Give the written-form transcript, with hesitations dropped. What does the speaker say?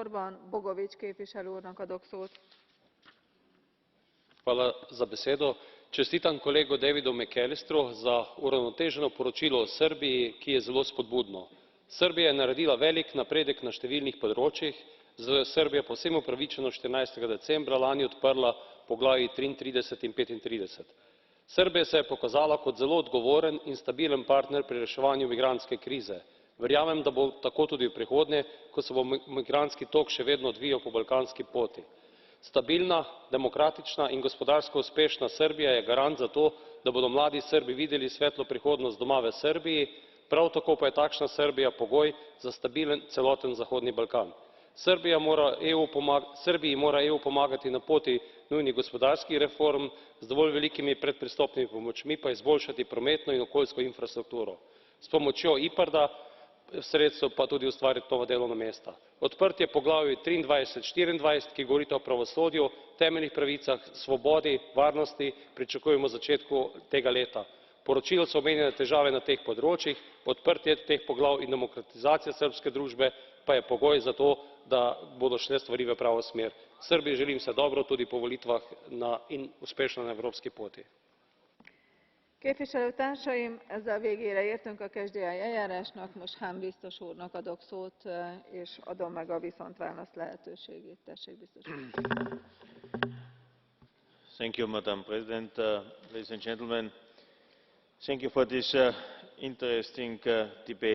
sorban Bogovič képviselő úrnak adok szót. Čestitam kolegu Davidu McAllistru za uravnoteženo poročilo o Srbiji, ki je zelo spodbudno. Srbija je naredila velik napredek na številnih področjih, zato je Srbija povsem upravičeno 14. decembra lani odprla poglavji 33 in 35. Srbija se je pokazala kot zelo odgovoren in stabilen partner pri reševanju migrantske krize. Verjamem, da bo tako tudi v prihodnje, ko se bo migrantski tok še vedno odvijal po balkanski poti. Stabilna, demokratična in gospodarsko uspešna Srbija je garant za to, da bodo mladi Srbi videli svetlo prihodnost doma v Srbiji, prav tako pa je takšna Srbija pogoj za stabilen celoten Zahodni Balkan. Srbiji mora EU pomagati na poti nujnih gospodarskih reform, z dovolj velikimi predpristopnimi pomočmi pa izboljšati prometno in okoljsko infrastrukturo. S pomočjo IPARD-a sredstev pa tudi ustvariti nova delovna mesta. Odprtje poglavij 23-24, ki govorita o pravosodju, temeljnih pravicah, svobodi, varnosti, pričakujemo v začetku tega leta. V poročilu so omenjene težave na teh področjih, odprtje teh poglavij in demokratizacija srbske družbe pa je pogoj za to, da bodo šle stvari v pravo smer. Srbiji želim vse dobro tudi po volitvah in uspešno na evropski poti. Képviselőtársaim, ezzel végére értünk a KSDI eljárásnak, most Hahn biztos úrnak adok szót, és adom meg a viszontválasz lehetőségét. Tessék, biztos úr. Thank you, Madam President. Ladies and gentlemen, thank you for this interesting debate.